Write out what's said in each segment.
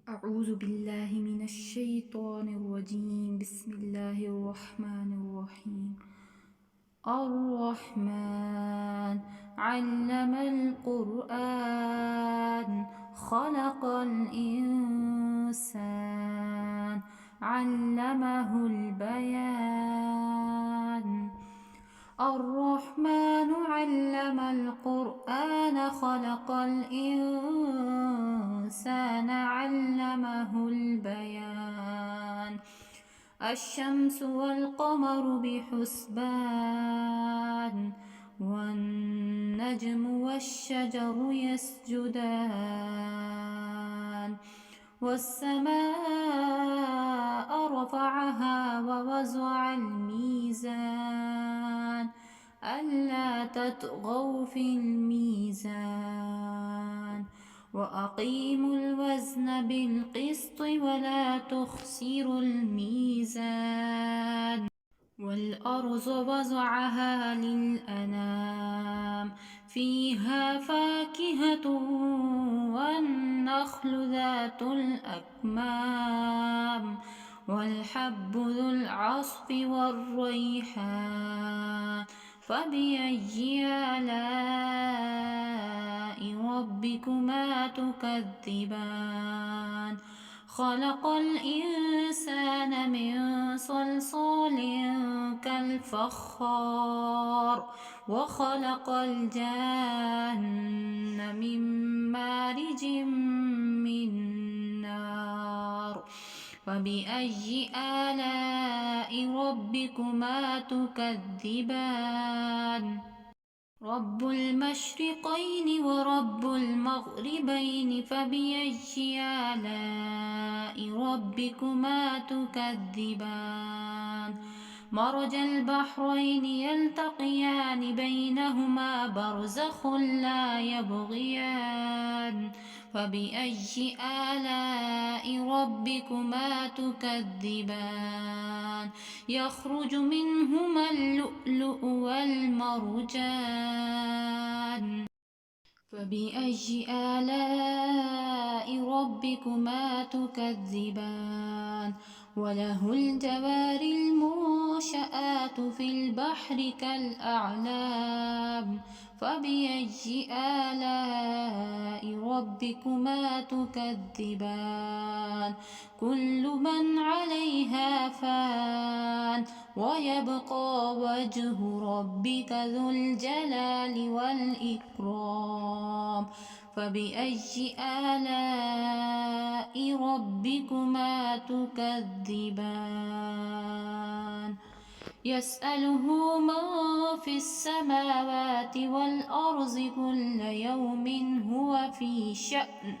أعوذ بالله من الشيطان الرجيم. بسم الله الرحمن الرحيم. الرحمن علم القرآن خلق الإنسان علمه البيان. الرحمن علم القرآن خلق الإنسان علمه البيان. الشمس والقمر بحسبان والنجم والشجر يسجدان والسماء رفعها ووضع الميزان ألا تطغوا في الميزان وأقيموا الوزن بالقسط ولا تخسروا الميزان. والأرض وضعها للأنام فيها فاكهة والنخل ذات الأكمام والحب ذو العصف والريحان فبأي آلاء ربكما تكذبان. خلق الإنسان من صلصال كالفخار وخلق الجان من مارج من نار فبأي آلاء ربكما تكذبان. رب المشرقين ورب المغربين فبأي آلاء ربكما تكذبان. مرج البحرين يلتقيان بينهما برزخ لا يبغيان فبأي آلاء ربكما تكذبان. يخرج منهما اللؤلؤ والمرجان فبأي آلاء ربكما تكذبان. وله الجوار المنشآت في البحر كالأعلام فبأي آلاء ربكما تكذبان. كل من عليها فان ويبقى وجه ربك ذو الجلال والإكرام فبأي آلاء ربكما تكذبان. يسأله من في السماوات والأرض كل يوم هو في شأن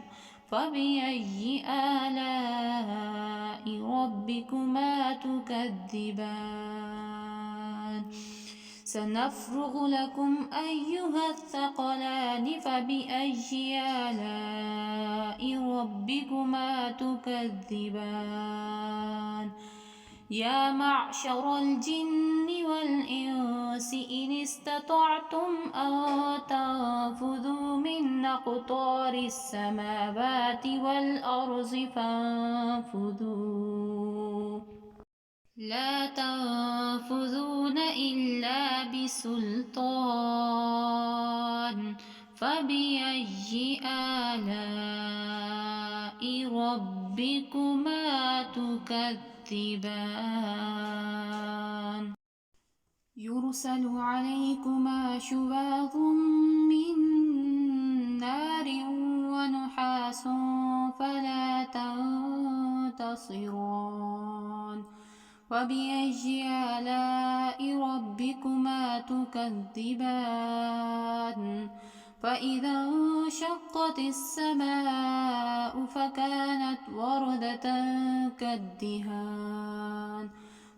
فبأي آلاء ربكما تكذبان. سنفرغ لكم أيها الثقلان فبأي آلاء ربكما تكذبان. يا معشر الجن والإنس إن استطعتم أن تنفذوا من أقطار السماوات والأرض فانفذوا لا تنفذون إلا بسلطان فبأي آلاء ربكما تكذبان. يرسل عليكما شواظ من نار ونحاس فلا تنتصران وبأي آلاء ربكما تكذبان. فإذا انشقت السماء فكانت وردة كالدهان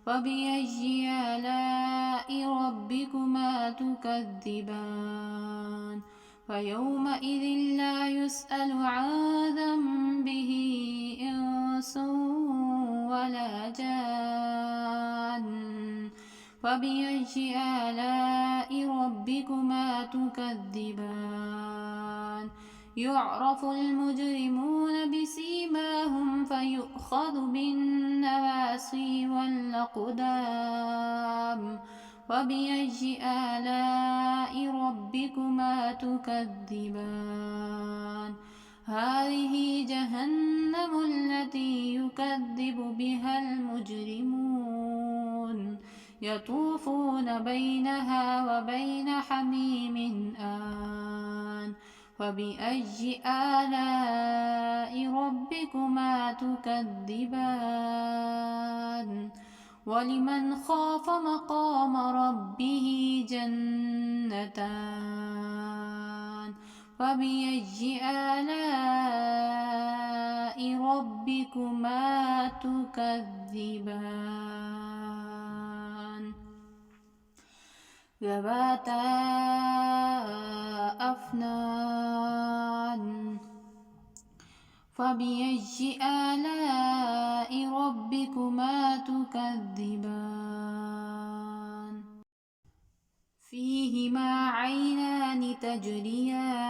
فبأي آلاء ربكما تكذبان. فيومئذ لا يسأل عن ذنبه إنس ولا جان فبأي آلاء ربكما تكذبان. يعرف المجرمون بسيماهم فيؤخذ بالنواصي والأقدام فبأي آلاء ربكما تكذبان هذه جهنم التي يكذب بها المجرمون يطوفون بينها وبين حميم آن فبأي آلاء ربكما تكذبان ولمن خاف مقام ربه جنتان فبأي آلاء ربكما تكذبان ذواتا أفنان فبأي آلاء ربكما تكذبان فيهما عينان تجريان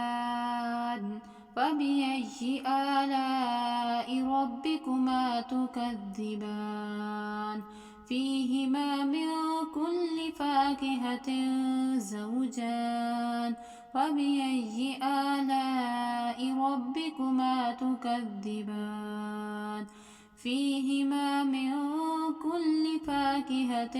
فبأي آلاء ربكما تكذبان فيهما من كل فاكهة زوجان فبأي آلاء ربكما تكذبان فيهما من كل فاكهة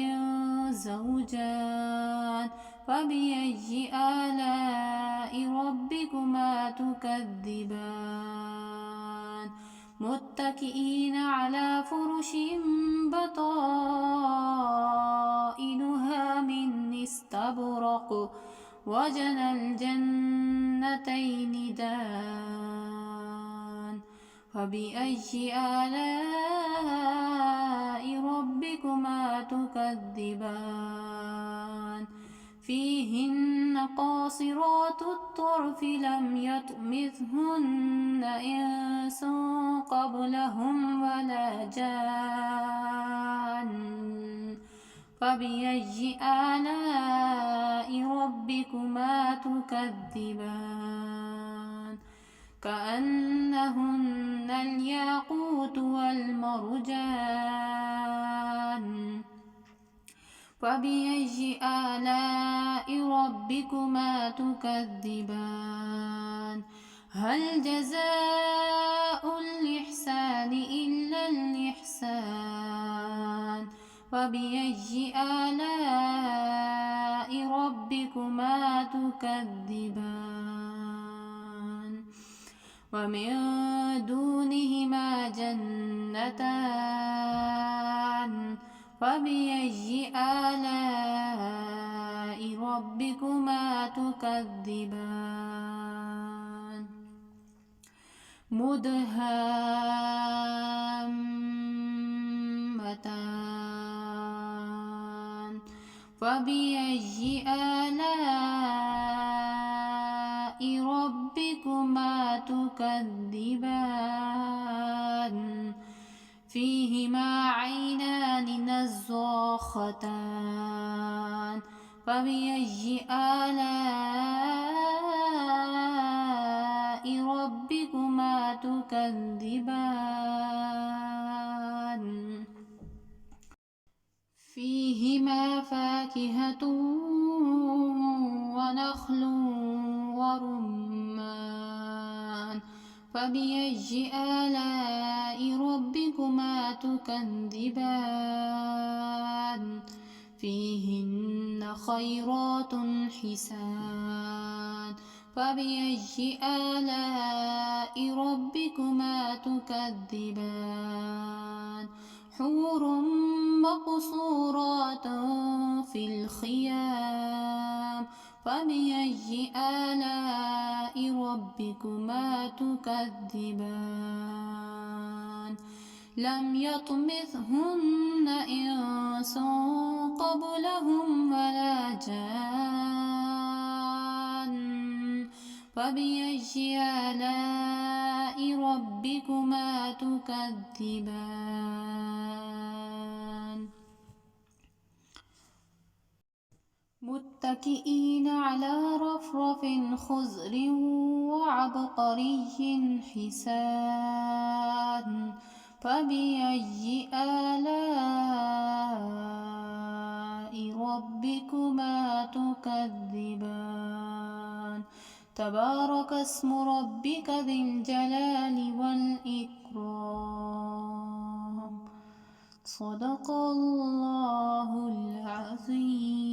زوجان فبأي آلاء ربكما تكذبان متكئين على فرش بطائنها من استبرق وجنى الجنتين دان فبأي آلاء ربكما تكذبان فيهن قاصرات الطرف لم يطمثهن إنس قبلهم ولا جان فبأي آلاء ربكما تكذبان كأنهن الياقوت والمرجان فبأي آلاء ربكما تكذبان هل جزاء الإحسان إلا الإحسان فبأي آلاء ربكما تكذبان ومن دونهما جنتان فبأي آلاء ربكما تكذبان مدهامتان فبأي آلاء ربكما تكذبان فيهما عينان نضاختان فبأي آلاء ربكما تكذبان فيهما فاكهة ونخل ورمان فبأي آلاء ربكما تكذبان فيهن خيرات حسان فبأي آلاء ربكما تكذبان حور مقصورات في الخيام فبأي آلاء ربكما تكذبان لم يطمثهن إنس قبلهم ولا جان فبأي آلاء ربكما تكذبان متكئين على رفرف خضر وعبقري حسان فبأي آلاء ربكما تكذبان تبارك اسم ربك ذي الجلال والإكرام صدق الله العظيم.